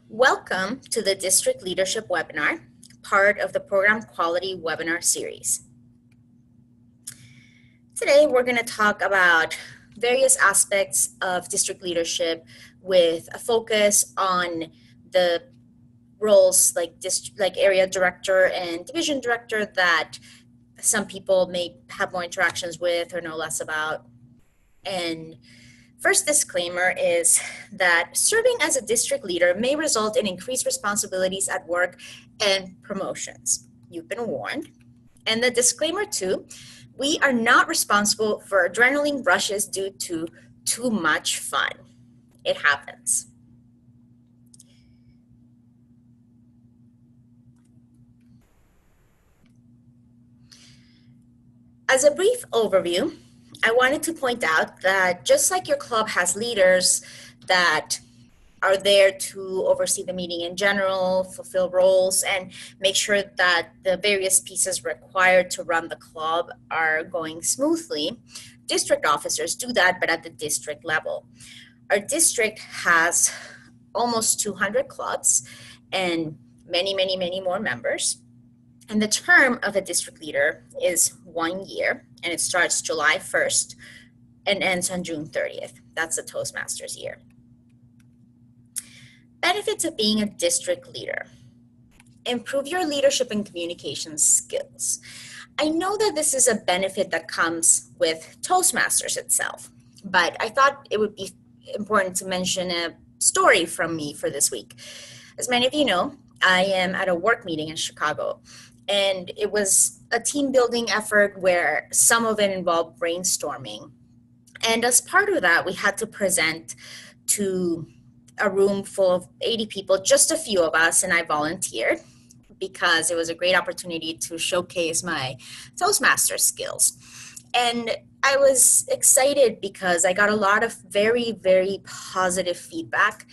Welcome to the District Leadership Webinar, part of the Program Quality Webinar Series. Today, we're going to talk about various aspects of district leadership with a focus on the roles like area director and division director that some people may have more interactions with or know less about. And first disclaimer is that serving as a district leader may result in increased responsibilities at work and promotions. You've been warned. And the disclaimer too, we are not responsible for adrenaline rushes due to too much fun. It happens. As a brief overview, I wanted to point out that just like your club has leaders that are there to oversee the meeting in general, fulfill roles, and make sure that the various pieces required to run the club are going smoothly, district officers do that, but at the district level. Our district has almost 200 clubs and many more members. And the term of a district leader is 1 year, and it starts July 1st and ends on June 30th. That's the Toastmasters year. Benefits of being a district leader. Improve your leadership and communication skills. I know that this is a benefit that comes with Toastmasters itself, but I thought it would be important to mention a story from me for this week. As many of you know, I am at a work meeting in Chicago, and it was a team building effort where some of it involved brainstorming. And as part of that, we had to present to a room full of 80 people, just a few of us, and I volunteered because it was a great opportunity to showcase my Toastmaster skills. And I was excited because I got a lot of very positive feedback.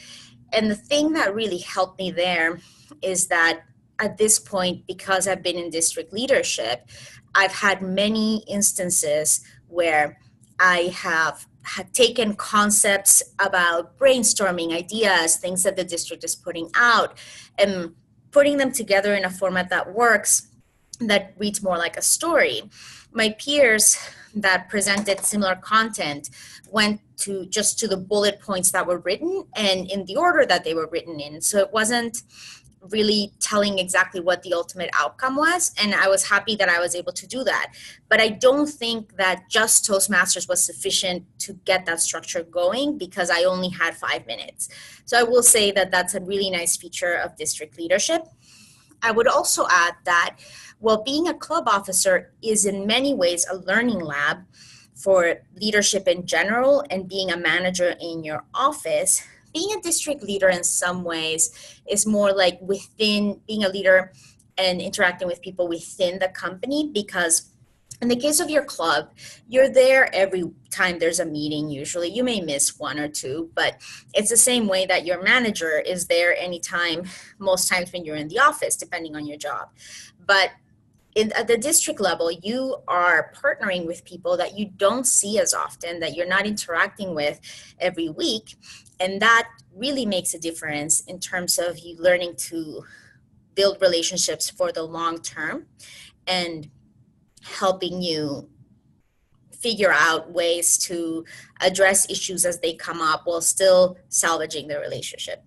And the thing that really helped me there is that at this point, because I've been in district leadership, I've had many instances where I have had taken concepts about brainstorming ideas, things that the district is putting out, and putting them together in a format that works, that reads more like a story. My peers that presented similar content went to the bullet points that were written and in the order that they were written in. So it wasn't really telling exactly what the ultimate outcome was, and I was happy that I was able to do that. But I don't think that just Toastmasters was sufficient to get that structure going because I only had 5 minutes. So I will say that that's a really nice feature of district leadership. I would also add that while being a club officer is in many ways a learning lab for leadership in general and being a manager in your office, being a district leader in some ways is more like within being a leader and interacting with people within the company, because in the case of your club, you're there every time there's a meeting. Usually you may miss one or two, but it's the same way that your manager is there anytime, most times when you're in the office, depending on your job. But at the district level, you are partnering with people that you don't see as often, that you're not interacting with every week. And that really makes a difference in terms of you learning to build relationships for the long term and helping you figure out ways to address issues as they come up while still salvaging the relationship.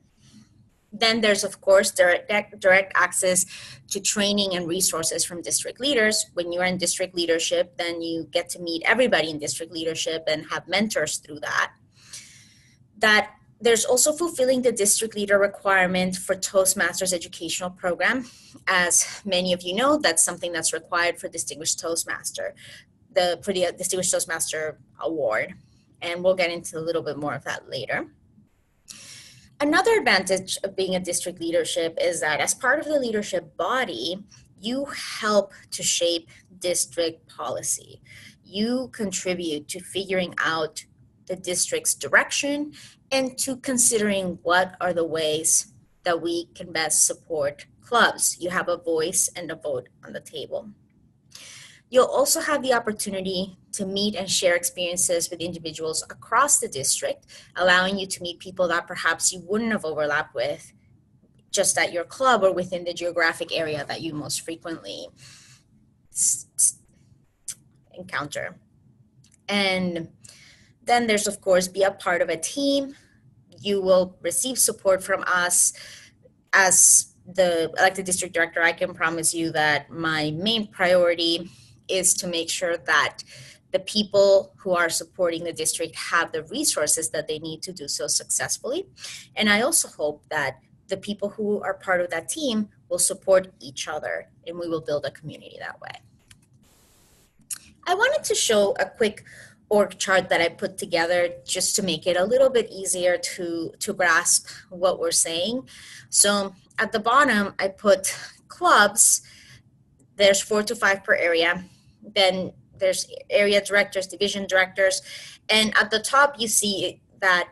Then there's, of course, direct access to training and resources from district leaders. When you're in district leadership, then you get to meet everybody in district leadership and have mentors through that. That there's also fulfilling the district leader requirement for Toastmasters educational program. As many of you know, that's something that's required for Distinguished Toastmaster, for the Distinguished Toastmaster Award. And we'll get into a little bit more of that later. Another advantage of being a district leadership is that as part of the leadership body, you help to shape district policy. You contribute to figuring out the district's direction and to considering what are the ways that we can best support clubs. You have a voice and a vote on the table. You'll also have the opportunity to meet and share experiences with individuals across the district, allowing you to meet people that perhaps you wouldn't have overlapped with just at your club or within the geographic area that you most frequently encounter. And then there's, of course, be a part of a team. You will receive support from us. As the elected district director, I can promise you that my main priority is to make sure that the people who are supporting the district have the resources that they need to do so successfully. And I also hope that the people who are part of that team will support each other, and we will build a community that way. I wanted to show a quick org chart that I put together just to make it a little bit easier to grasp what we're saying. So at the bottom, I put clubs. There's 4 to 5 per area. Then there's area directors, division directors. And at the top, you see that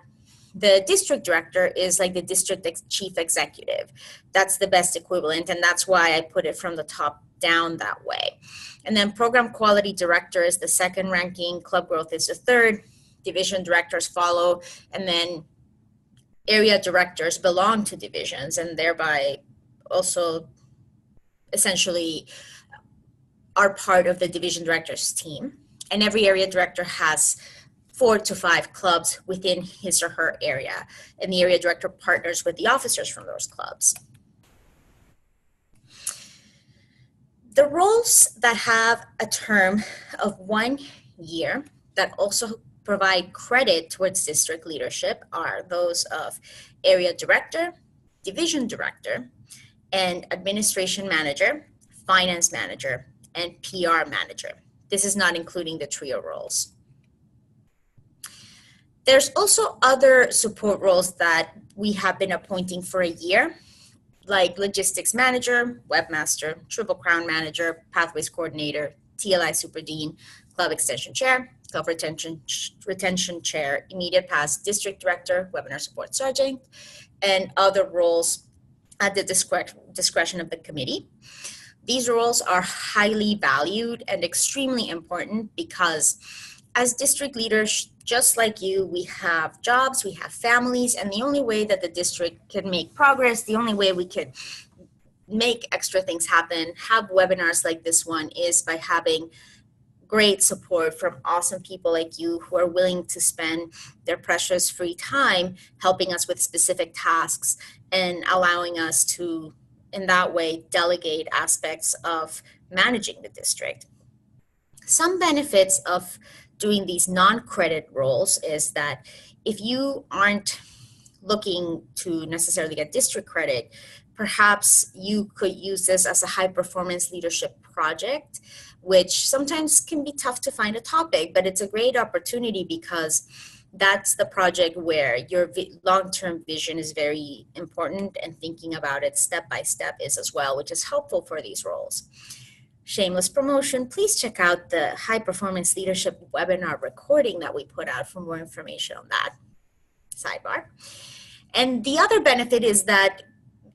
the district director is like the district chief executive. That's the best equivalent. And that's why I put it from the top down that way. And then program quality director is the second ranking, club growth is the third, division directors follow, and then area directors belong to divisions and thereby also essentially are part of the division directors team. And every area director has 4 to 5 clubs within his or her area, and the area director partners with the officers from those clubs. The roles that have a term of 1 year that also provide credit towards district leadership are those of area director, division director, and administration manager, finance manager, and PR manager. This is not including the trio roles. There's also other support roles that we have been appointing for a year, like logistics manager, webmaster, triple crown manager, pathways coordinator, TLI super dean, club extension chair, club retention chair, immediate past district director, webinar support sergeant, and other roles at the discretion of the committee. These roles are highly valued and extremely important because as district leaders, just like you, we have jobs, we have families, and the only way that the district can make progress, the only way we can make extra things happen, have webinars like this one, is by having great support from awesome people like you who are willing to spend their precious free time helping us with specific tasks and allowing us to, in that way, delegate aspects of managing the district. Some benefits of doing these non-credit roles is that if you aren't looking to necessarily get district credit, perhaps you could use this as a high performance leadership project, which sometimes can be tough to find a topic, but it's a great opportunity because that's the project where your long-term vision is very important and thinking about it step by step is as well, which is helpful for these roles. Shameless promotion, please check out the high performance leadership webinar recording that we put out for more information on that. Sidebar. And the other benefit is that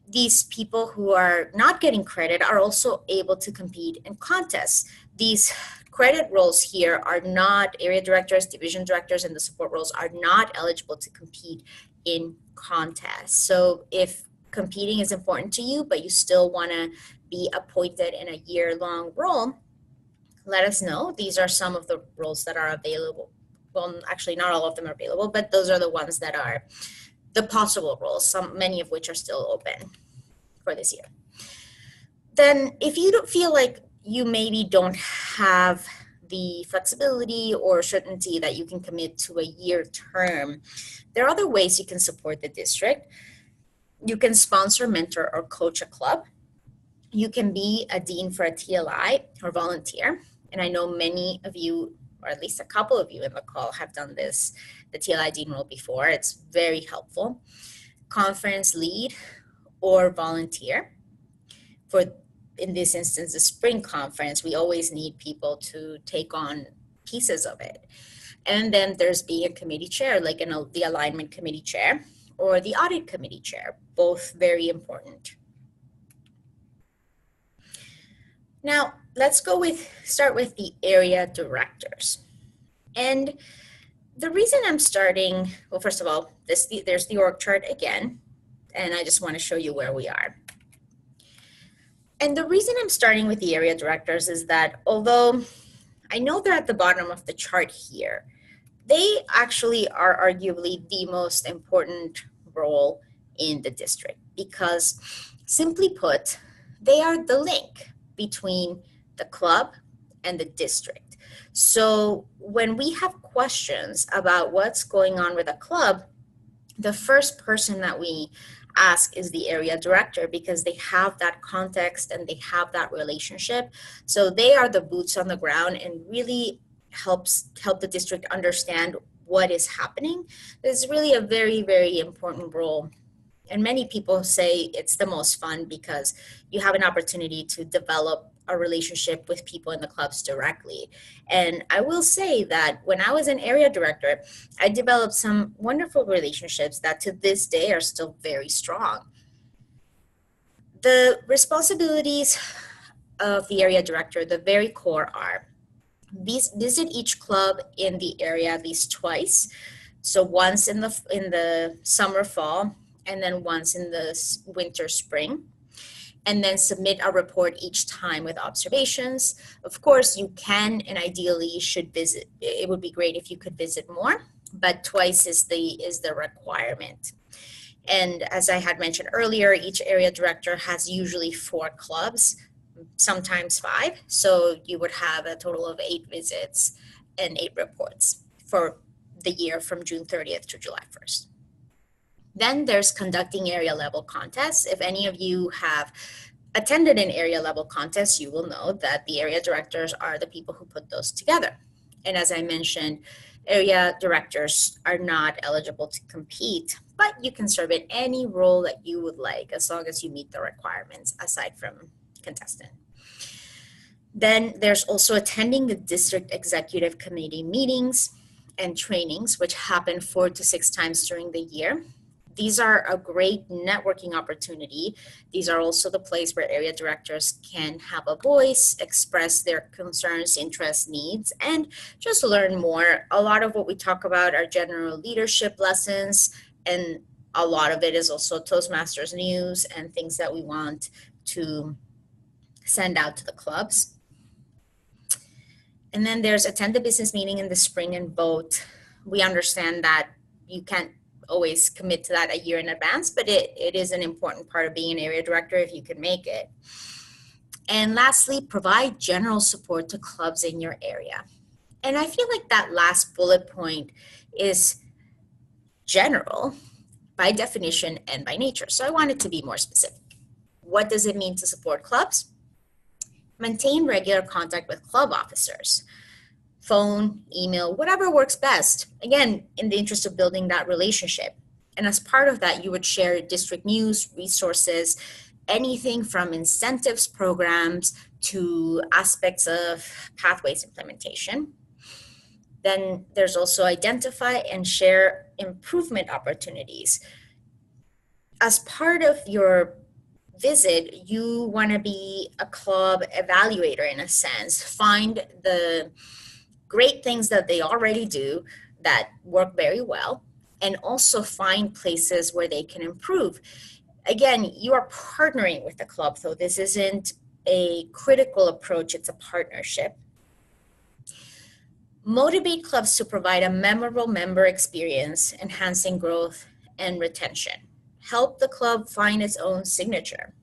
these people who are not getting credit are also able to compete in contests. These credit roles here are not, area directors, division directors, and the support roles are not eligible to compete in contests. So if competing is important to you, but you still want to be appointed in a year-long role, let us know. These are some of the roles that are available. Well, actually, not all of them are available, but those are the ones that are the possible roles, many of which are still open for this year. Then if you don't feel like you maybe don't have the flexibility or certainty that you can commit to a year term, there are other ways you can support the district. You can sponsor, mentor, or coach a club. You can be a dean for a TLI or volunteer. And I know many of you, or at least a couple of you in the call, have done this, the TLI dean role before. It's very helpful. Conference lead or volunteer. For, in this instance, the spring conference, we always need people to take on pieces of it. And then there's being a committee chair, like the alignment committee chair or the audit committee chair, both very important. Now, let's start with the area directors. And the reason I'm starting, well, first of all, there's the org chart again. and I just want to show you where we are. And the reason I'm starting with the area directors is that although I know they're at the bottom of the chart here, they actually are arguably the most important role in the district because, simply put, they are the link between the club and the district. So when we have questions about what's going on with a club, the first person that we ask is the area director because they have that context and they have that relationship. So they are the boots on the ground and really help the district understand what is happening. It's really a very, very important role. And many people say it's the most fun because you have an opportunity to develop a relationship with people in the clubs directly. And I will say that when I was an area director, I developed some wonderful relationships that to this day are still very strong. The responsibilities of the area director, the very core are visit each club in the area at least twice. So once in the summer, fall, and then once in the winter, spring, and then submit a report each time with observations. Of course, you can and ideally should visit. It would be great if you could visit more, but twice is the requirement. And as I had mentioned earlier, each area director has usually 4 clubs, sometimes 5. So you would have a total of 8 visits and 8 reports for the year from June 30th to July 1st. Then there's conducting area level contests. If any of you have attended an area level contest, you will know that the area directors are the people who put those together. And as I mentioned, area directors are not eligible to compete, but you can serve in any role that you would like as long as you meet the requirements aside from contestant. Then there's also attending the district executive committee meetings and trainings, which happen 4 to 6 times during the year. These are a great networking opportunity. These are also the place where area directors can have a voice, express their concerns, interests, needs, and just learn more. A lot of what we talk about are general leadership lessons, and a lot of it is also Toastmasters news and things that we want to send out to the clubs. And then there's attend the business meeting in the spring and vote. We understand that you can't always commit to that a year in advance, but it is an important part of being an area director if you can make it. And lastly, provide general support to clubs in your area. And I feel like that last bullet point is general by definition and by nature. So I wanted to be more specific. What does it mean to support clubs? Maintain regular contact with club officers. Phone, email, whatever works best. Again, in the interest of building that relationship. And as part of that, you would share district news, resources, anything from incentives programs to aspects of pathways implementation. Then there's also identify and share improvement opportunities. As part of your visit, you want to be a club evaluator in a sense. Find the great things that they already do that work very well, and also find places where they can improve. Again, you are partnering with the club, so this isn't a critical approach, it's a partnership. Motivate clubs to provide a memorable member experience, enhancing growth and retention. Help the club find its own signature.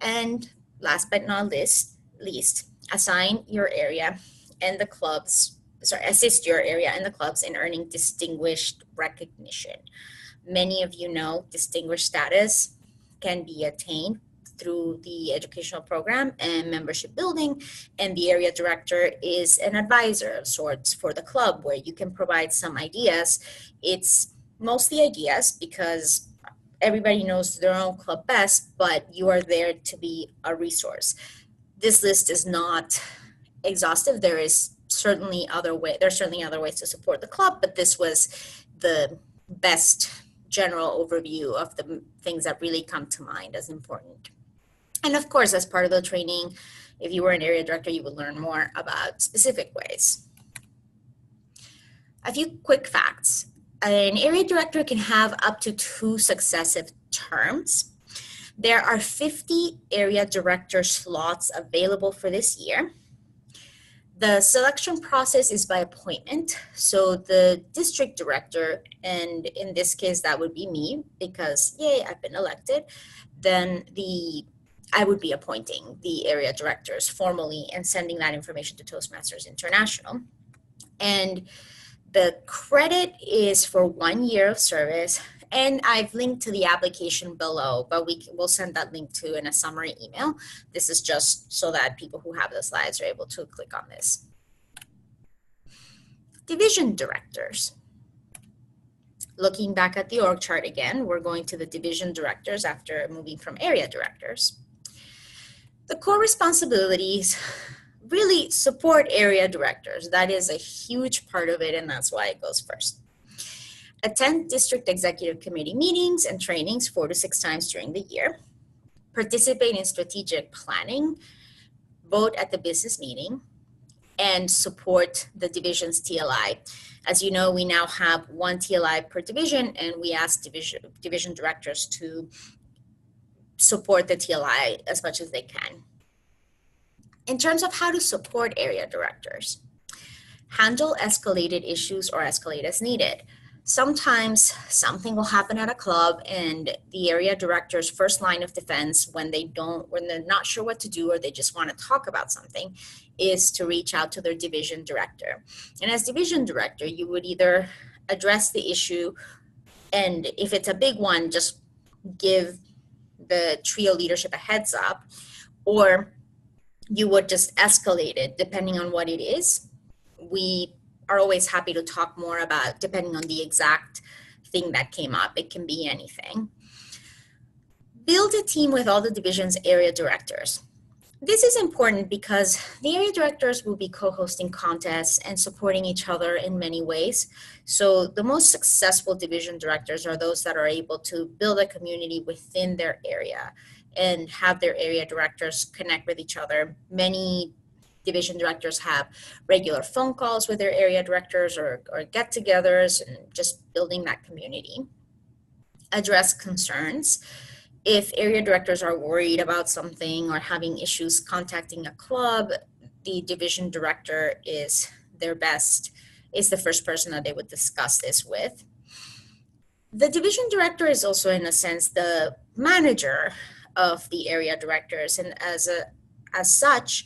And last but not least, assign your area and the clubs, assist your area and the clubs in earning distinguished recognition. Many of you know distinguished status can be attained through the educational program and membership building, and the area director is an advisor of sorts for the club where you can provide some ideas. It's mostly ideas because everybody knows their own club best, but you are there to be a resource. This list is not exhaustive. There's certainly other ways to support the club, but this was the best general overview of the things that really come to mind as important. And of course, as part of the training, if you were an area director, you would learn more about specific ways. A few quick facts. an area director can have up to 2 successive terms. There are 50 area director slots available for this year. The selection process is by appointment. So the district director, and in this case, that would be me because, yay, I've been elected, then I would be appointing the area directors formally and sending that information to Toastmasters International. And the credit is for 1 year of service. And I've linked to the application below, but we'll send that link to in a summary email. This is just so that people who have the slides are able to click on this. Division directors. Looking back at the org chart again, we're going to the division directors after moving from area directors. The core responsibilities really support area directors. That is a huge part of it, and that's why it goes first. Attend district executive committee meetings and trainings 4 to 6 times during the year. Participate in strategic planning, vote at the business meeting, and support the division's TLI. As you know, we now have 1 TLI per division, and we ask division directors to support the TLI as much as they can. In terms of how to support area directors, handle escalated issues or escalate as needed. Sometimes something will happen at a club and the area director's first line of defense when they're not sure what to do or they just want to talk about something is to reach out to their division director. And as division director, you would either address the issue, and if it's a big one, just give the trio leadership a heads up, or you would just escalate it depending on what it is. We are always happy to talk more about depending on the exact thing that came up. It can be anything. Build a team with all the division's area directors. This is important because the area directors will be co-hosting contests and supporting each other in many ways. So the most successful division directors are those that are able to build a community within their area and have their area directors connect with each other. Many division directors have regular phone calls with their area directors or get-togethers and just building that community. Address concerns. If area directors are worried about something or having issues contacting a club, the division director is the first person that they would discuss this with. The division director is also, in a sense, the manager of the area directors, and as such,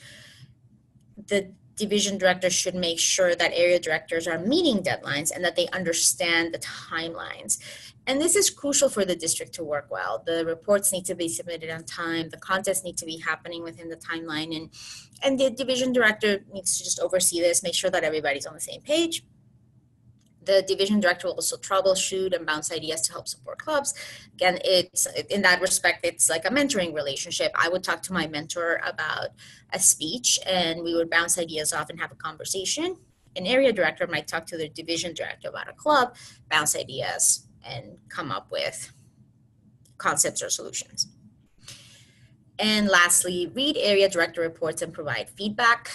the division director should make sure that area directors are meeting deadlines and that they understand the timelines. And this is crucial for the district to work well. The reports need to be submitted on time. The contests need to be happening within the timeline. And the division director needs to just oversee this, make sure that everybody's on the same page. The division director will also troubleshoot and bounce ideas to help support clubs. Again, in that respect, it's like a mentoring relationship. I would talk to my mentor about a speech and we would bounce ideas off and have a conversation. An area director might talk to their division director about a club, bounce ideas, and come up with concepts or solutions. And lastly, read area director reports and provide feedback.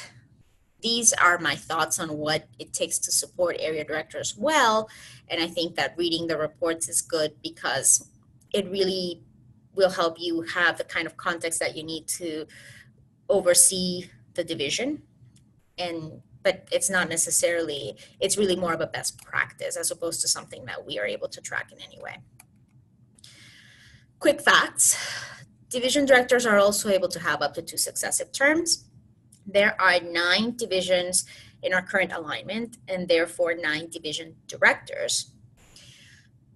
These are my thoughts on what it takes to support area directors well. And I think that reading the reports is good because it really will help you have the kind of context that you need to oversee the division. But it's not necessarily, it's really more of a best practice as opposed to something that we are able to track in any way. Quick facts. Division directors are also able to have up to 2 successive terms. There are 9 divisions in our current alignment and therefore 9 division directors.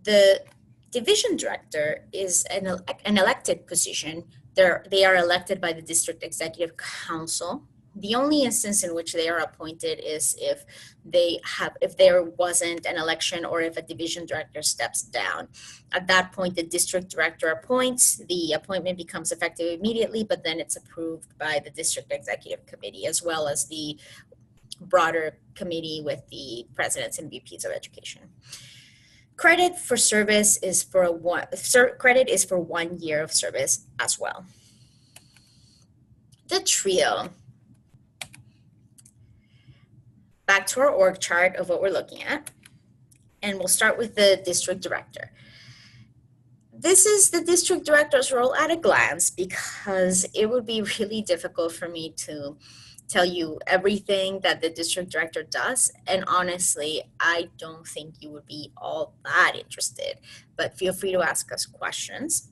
The division director is an elected position. They are elected by the district executive council. The only instance in which they are appointed is if there wasn't an election or if a division director steps down. At that point, the district director appoints. The appointment becomes effective immediately, but then it's approved by the district executive committee as well as the broader committee with the presidents and VPs of education. Credit for service is for 1 year of service as well. The trio. Back to our org chart of what we're looking at. And we'll start with the district director. This is the district director's role at a glance because it would be really difficult for me to tell you everything that the district director does. And honestly, I don't think you would be all that interested, but feel free to ask us questions.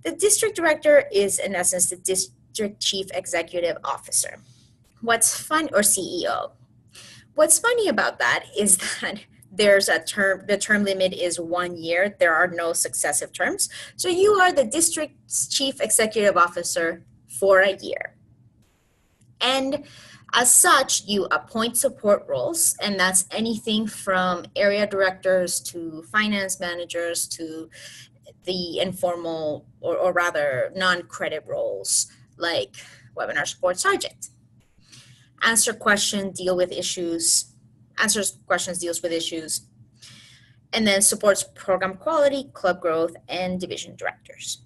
The district director is, in essence, the district chief executive officer. What's fun, or CEO. What's funny about that is that there's a term, the term limit is 1 year. There are no successive terms. So you are the district's chief executive officer for a year. And as such, you appoint support roles, and that's anything from area directors to finance managers to the informal or rather non-credit roles like webinar support sergeant. Answers questions, deals with issues, and then supports program quality, club growth, and division directors.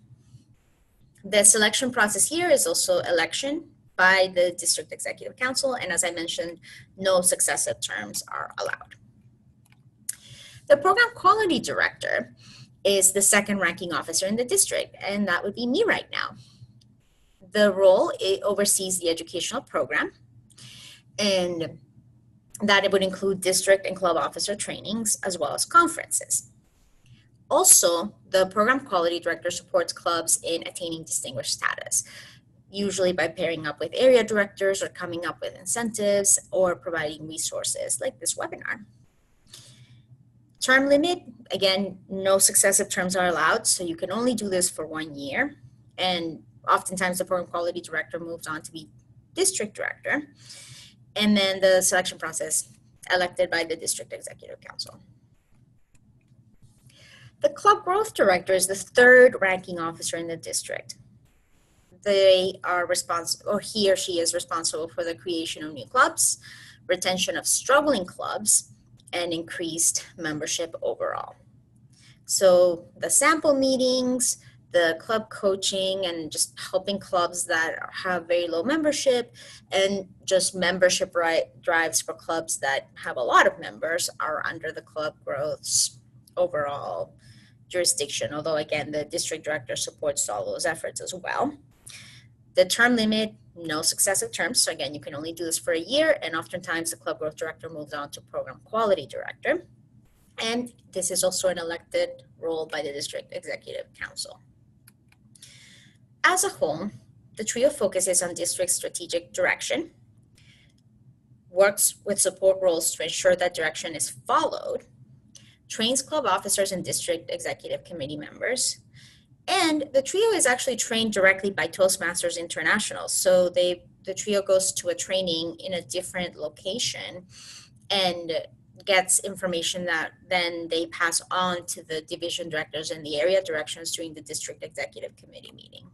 The selection process here is also election by the District Executive Council, and as I mentioned, no successive terms are allowed. The Program Quality Director is the second ranking officer in the district, and that would be me right now. The role, it oversees the educational program, and that it would include district and club officer trainings as well as conferences. Also, the Program Quality Director supports clubs in attaining distinguished status, usually by pairing up with area directors or coming up with incentives or providing resources like this webinar. Term limit, again, no successive terms are allowed, so you can only do this for 1 year. And oftentimes the Program Quality Director moves on to be district director. And then the selection process elected by the District Executive Council. The Club Growth Director is the third ranking officer in the district. They are responsible, or he or she is responsible for the creation of new clubs, retention of struggling clubs, and increased membership overall. So the sample meetings, the club coaching, and just helping clubs that have very low membership, and just membership drives for clubs that have a lot of members are under the Club Growth's overall jurisdiction, although again, the district director supports all those efforts as well. The term limit, no successive terms. So again, you can only do this for a year, and oftentimes the Club Growth Director moves on to Program Quality Director. And this is also an elected role by the District Executive Council. As a whole, the trio focuses on district strategic direction, works with support roles to ensure that direction is followed, trains club officers and district executive committee members, and the trio is actually trained directly by Toastmasters International. So the trio goes to a training in a different location and gets information that then they pass on to the division directors and the area directions during the district executive committee meeting.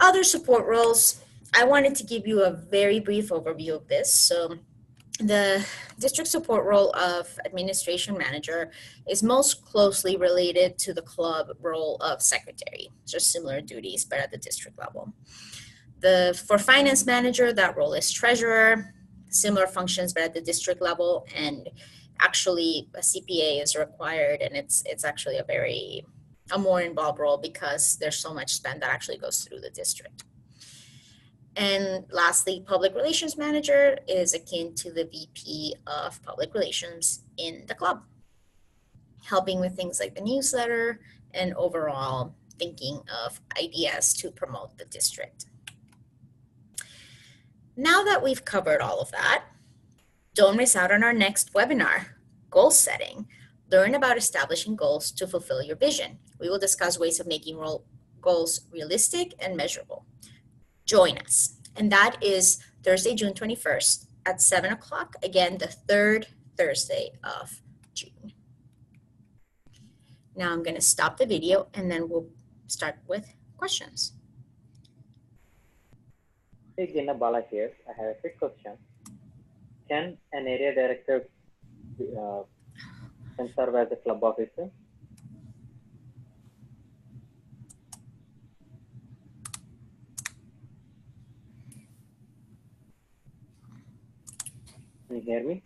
Other support roles, I wanted to give you a very brief overview of this. So the district support role of administration manager is most closely related to the club role of secretary, just similar duties, but at the district level. For finance manager, that role is treasurer, similar functions, but at the district level, and actually a CPA is required, and it's actually a more involved role because there's so much spend that actually goes through the district. And lastly, public relations manager is akin to the VP of public relations in the club, helping with things like the newsletter and overall thinking of ideas to promote the district. Now that we've covered all of that, don't miss out on our next webinar, Goal Setting. Learn about establishing goals to fulfill your vision. We will discuss ways of making goals realistic and measurable. Join us. And that is Thursday, June 21st at 7 o'clock. Again, the third Thursday of June. Now I'm going to stop the video and then we'll start with questions. Hey, Gina Bala here. I have a quick question. Can an area director can serve as a club officer? Can you hear me?